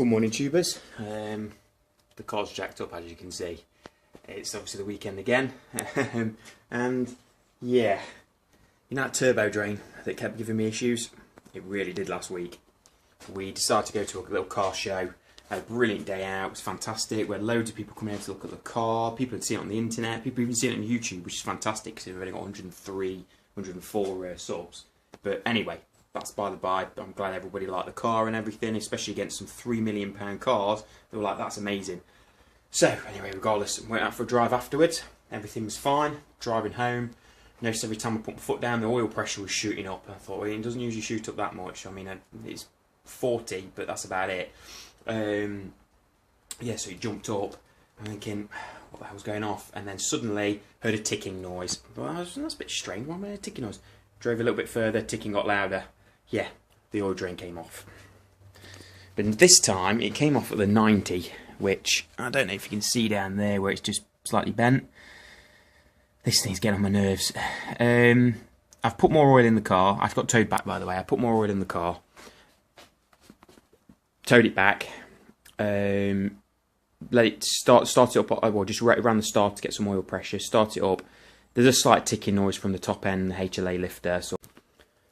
Good morning, tubers. The car's jacked up, as you can see. It's obviously the weekend again, and yeah, you know that turbo drain that kept giving me issues? It really did last week. We decided to go to a little car show. Had a brilliant day out. It was fantastic. We had loads of people coming out to look at the car. People had seen it on the internet. People even seen it on YouTube, which is fantastic because we've only got 103, 104 subs. But anyway, that's by the by. I'm glad everybody liked the car and everything, especially against some £3 million cars. They were like, that's amazing. So anyway, regardless, went out for a drive afterwards. Everything was fine. Driving home, noticed every time I put my foot down, the oil pressure was shooting up. I thought, well, it doesn't usually shoot up that much. I mean, it's 40, but that's about it. Yeah, so it jumped up. I'm thinking, what the hell's going off? And then suddenly heard a ticking noise. I thought, that's a bit strange. Why am I hearing a ticking noise? Drove a little bit further, ticking got louder. Yeah, the oil drain came off. But this time it came off at the 90, which I don't know if you can see down there where it's just slightly bent. This thing's getting on my nerves. I've put more oil in the car. I've got towed back, by the way. I put more oil in the car. Towed it back. Let it start it up. Well, just around the start to get some oil pressure. Start it up. There's a slight ticking noise from the top end, the HLA lifter. So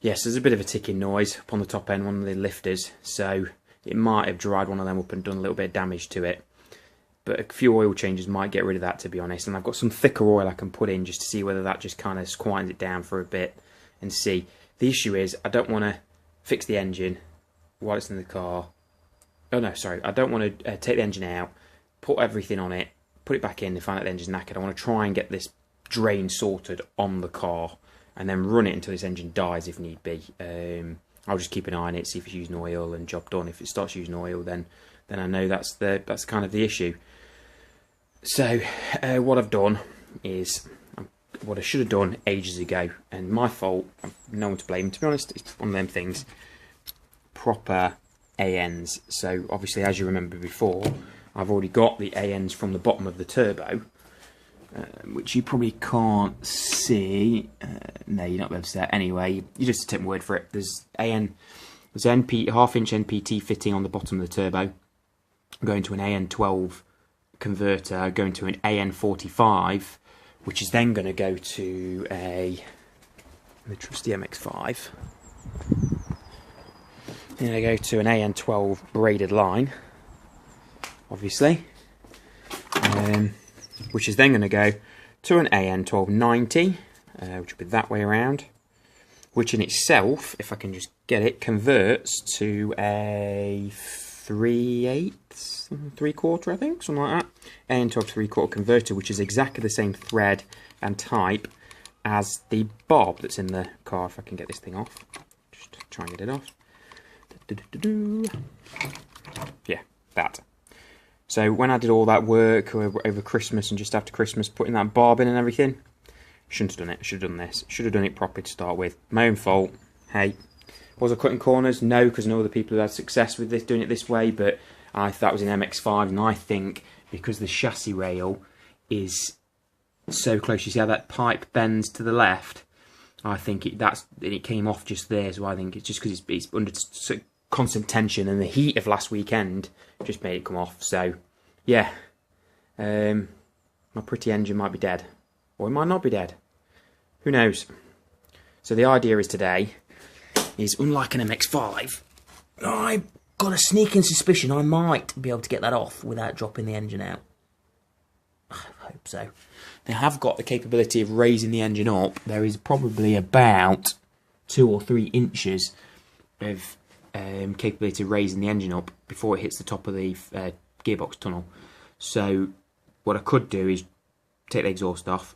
yes, there's a bit of a ticking noise up on the top end, one of the lifters. So it might have dried one of them up and done a little bit of damage to it. But a few oil changes might get rid of that, to be honest. And I've got some thicker oil I can put in just to see whether that just kind of quiets it down for a bit and see. The issue is I don't want to fix the engine while it's in the car. Oh no, sorry. I don't want to take the engine out, put everything on it, put it back in and find out the engine's knackered. I want to try and get this drain sorted on the car and then run it until this engine dies if need be. I'll just keep an eye on it, see if it's using oil, and job done. If it starts using oil, then I know that's kind of the issue. So what I've done is what I should have done ages ago, and my fault. I've no one to blame. To be honest, it's one of them things. Proper ANs. So obviously, as you remember before, I've already got the ANs from the bottom of the turbo, which you probably can't see. No, you're not able to see that. Anyway, you just take my word for it. There's NP half-inch NPT fitting on the bottom of the turbo, going to an AN12 converter, going to an AN45, which is then going to go to the trusty MX5. Then I go to an AN12 braided line, obviously, which is then going to go to an AN1290, which will be that way around, which in itself, if I can just get it, converts to a 3/8, 3/4, I think, something like that. AN12 3/4 converter, which is exactly the same thread and type as the bob that's in the car. If I can get this thing off, just try and get it off. Yeah, that. So when I did all that work over Christmas and just after Christmas, putting that barb in and everything, shouldn't have done it. Should have done this. Should have done it properly to start with. My own fault. Hey, was I cutting corners? No, because I know other people who had success with this, doing it this way. But I thought that was an MX5, and I think because the chassis rail is so close, you see how that pipe bends to the left. I think it came off just there. So I think it's just because it's under constant tension, and the heat of last weekend just made it come off. So yeah, my pretty engine might be dead, or it might not be dead. Who knows? So the idea is today is, unlike an MX5, I've got a sneaking suspicion I might be able to get that off without dropping the engine out. I hope so. They have got the capability of raising the engine up. There is probably about 2 or 3 inches of capability of raising the engine up before it hits the top of the gearbox tunnel. So what I could do is take the exhaust off.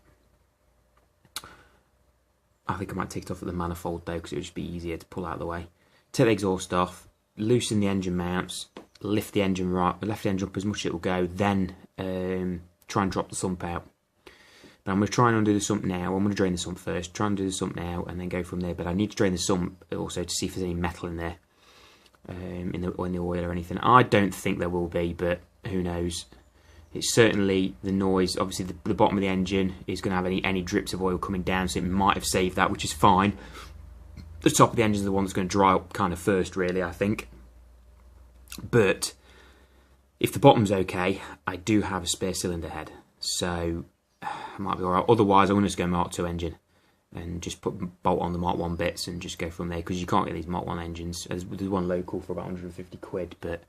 I think I might take it off at the manifold though, because it would just be easier to pull out of the way. Take the exhaust off, loosen the engine mounts, lift the engine up as much as it will go, then try and drop the sump out. But I'm going to try and undo the sump now. I'm going to drain the sump first, try and do the sump now, and then go from there. But I need to drain the sump also to see if there's any metal in there, in the oil or anything. I don't think there will be, but who knows. It's certainly the noise. Obviously, the bottom of the engine is going to have any drips of oil coming down, so it might have saved that, which is fine. The top of the engine is the one that's going to dry up kind of first, really, I think. But If the bottom's okay, I do have a spare cylinder head, so I might be alright. Otherwise, I want to just go Mark 2 engine and just bolt on the Mark 1 bits and just go from there, because you can't get these Mark 1 engines. There's one local for about 150 quid, but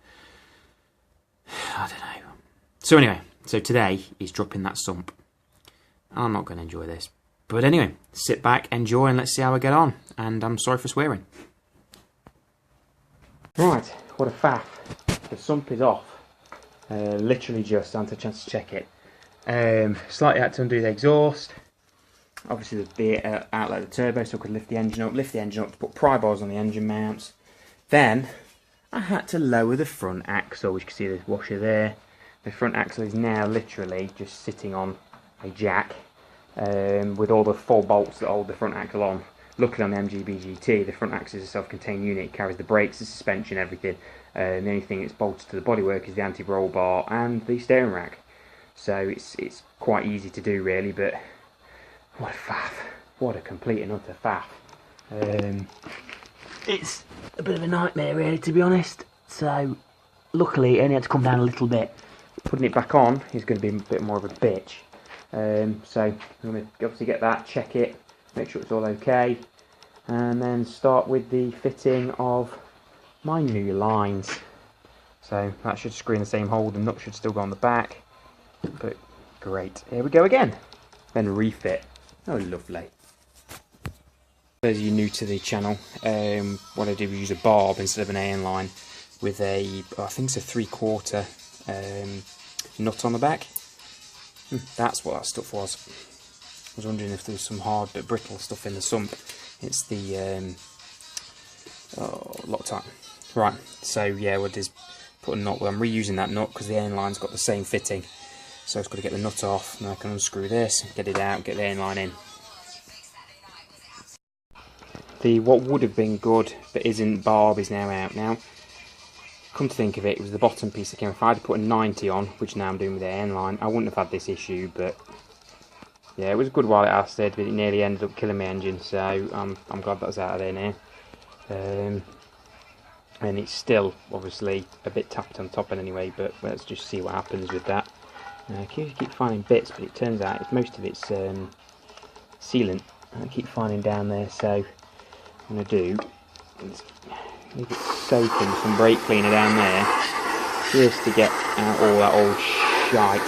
I don't know. So anyway, so today is dropping that sump. I'm not going to enjoy this. But anyway, sit back, enjoy, and let's see how I get on. And I'm sorry for swearing. Right, what a faff. The sump is off. Literally just, I haven't had a chance to check it. Slightly had to undo the exhaust. Obviously the outlet of the turbo, so I could lift the engine up to put pry bars on the engine mounts. Then I had to lower the front axle, which you can see the washer there. The front axle is now literally just sitting on a jack with all the 4 bolts that hold the front axle on. Luckily on the MGB GT, the front axle is a self-contained unit. It carries the brakes, the suspension, everything. The only thing that's bolted to the bodywork is the anti-roll bar and the steering rack. So it's quite easy to do really, but what a faff. What a complete and utter faff. It's a bit of a nightmare really, to be honest. So luckily it only had to come down a little bit. Putting it back on is going to be a bit more of a bitch. So I'm going to obviously get that, check it, make sure it's all okay, and then start with the fitting of my new lines. So that should screw in the same hole, the nut should still go on the back, but great, here we go again. Then refit. Oh lovely. For those of you new to the channel, what I did was use a barb instead of an AN line with a, I think it's a 3/4 nut on the back. That's what that stuff was. I was wondering if there was some hard but brittle stuff in the sump. It's the Loctite. Right, so yeah, what it is, put a nut. Well, I'm reusing that nut because the AN line's got the same fitting. So I've just got to get the nut off, and I can unscrew this, get it out, get the AN line in. The what would have been good but isn't barb is now out. Now, come to think of it, it was the bottom piece that came. If I had to put a 90 on, which now I'm doing with the AN line, I wouldn't have had this issue, but yeah, it was a good while it lasted, but it nearly ended up killing my engine, so I'm glad that's out of there now. And it's still obviously a bit tapped on top end anyway, but let's just see what happens with that. I keep finding bits, but it turns out most of it's sealant. I keep finding down there, so I'm going to do is leave it soaking with some brake cleaner down there, just to get out all that old shite.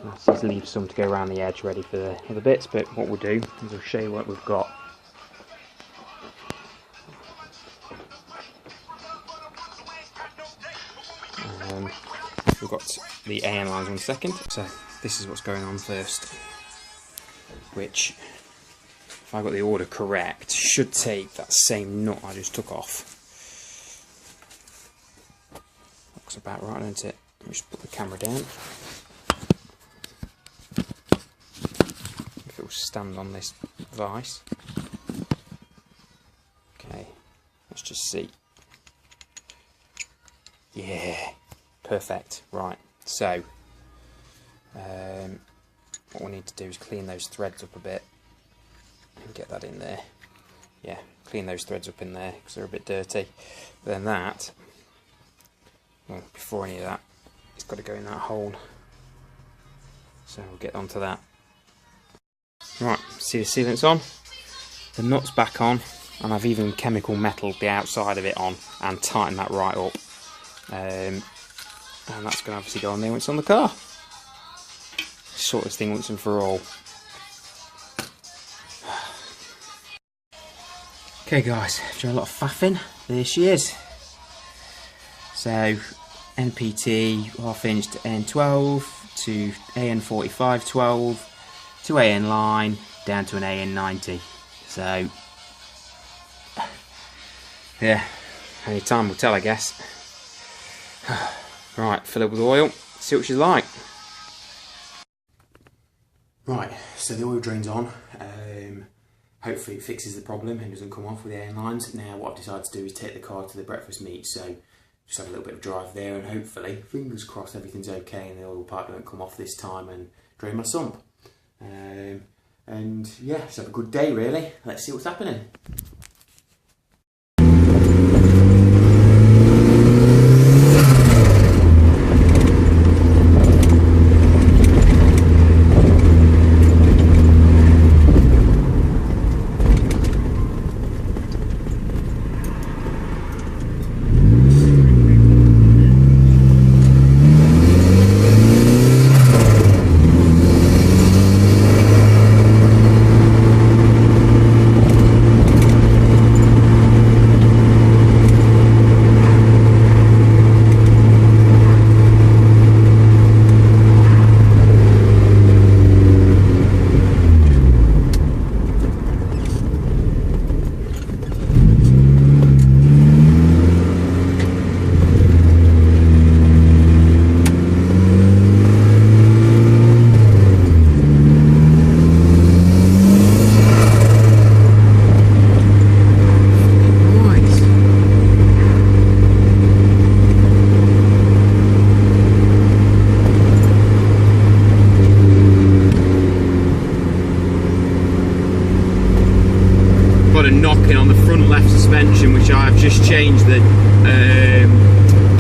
Let's just leave some to go around the edge ready for the other bits, but what we'll do is I'll show you what we've got. We've got the AN lines on second, so this is what's going on first, which, if I got the order correct, should take that same nut I just took off. Looks about right, doesn't it? Let me just put the camera down. If it will stand on this vise. Okay, let's just see. Yeah. Perfect. Right, so what we need to do is clean those threads up a bit and get that in there. Yeah, clean those threads up in there because they're a bit dirty. But then that, well, before any of that, it's got to go in that hole. So we'll get onto that. Right, see the sealant's on, the nut's back on, and I've even chemical metalled the outside of it on and tightened that right up. And that's going to obviously go on there once it's on the car. Sort this thing once and for all. Okay guys, after a lot of faffing, there she is. So, NPT half inch to AN12, to AN45 12, to AN line, down to an AN90. So, yeah, only time will tell, I guess. Right, fill it with oil, see what she's like. Right, so the oil drain's on. Hopefully it fixes the problem and doesn't come off with the AN lines. Now what I've decided to do is take the car to the breakfast meet, so just have a little bit of drive there and hopefully, fingers crossed, everything's okay and the oil pipe won't come off this time and drain my sump. And yeah, just have a good day really. Let's see what's happening. Got a knocking on the front left suspension, which I've just changed the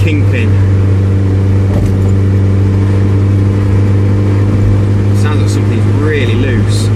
kingpin. Sounds like something's really loose.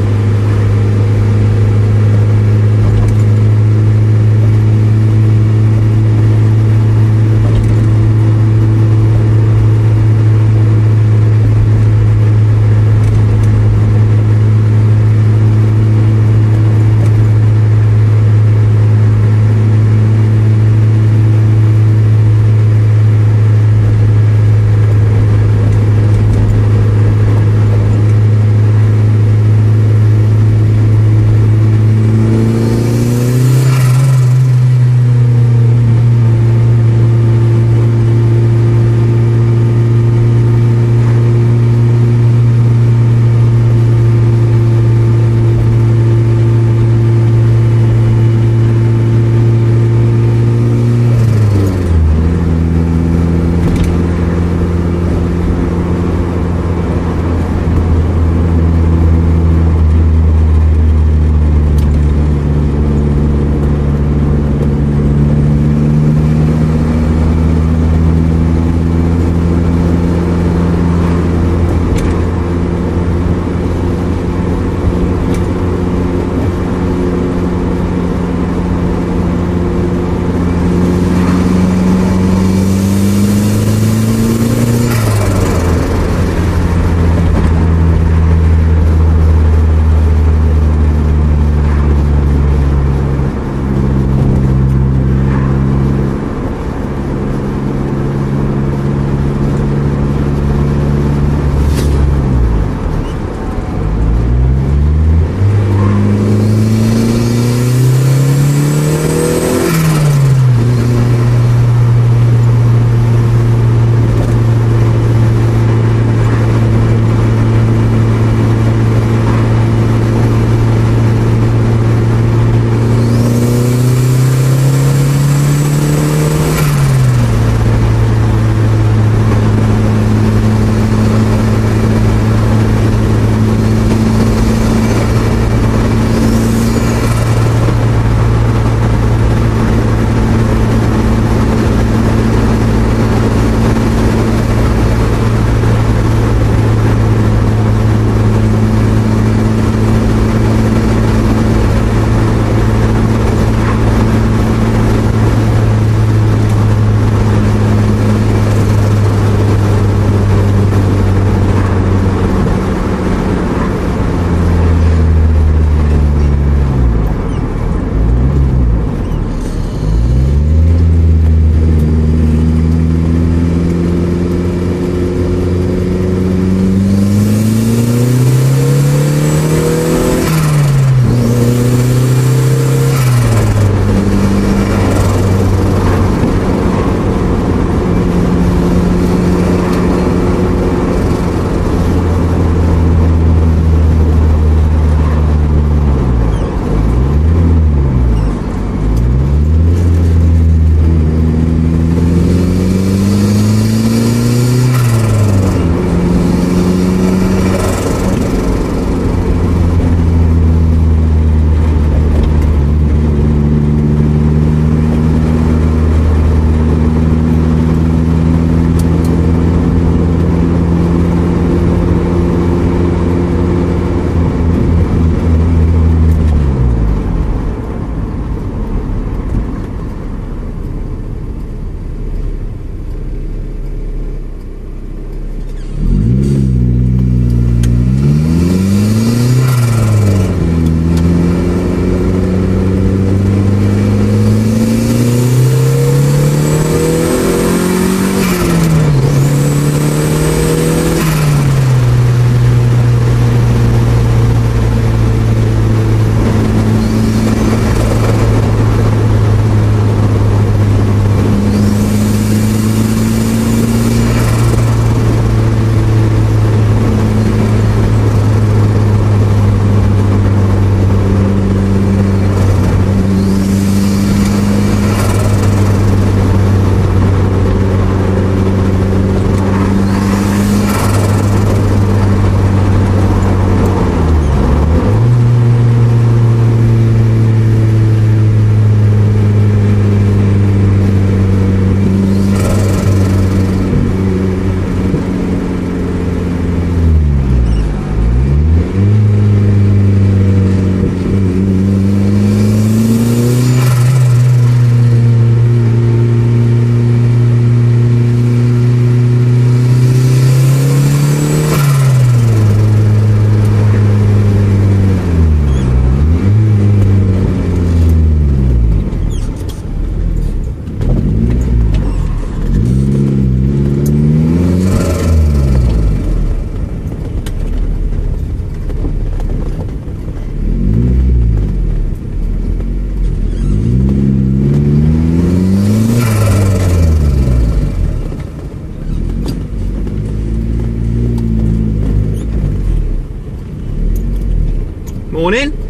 Morning.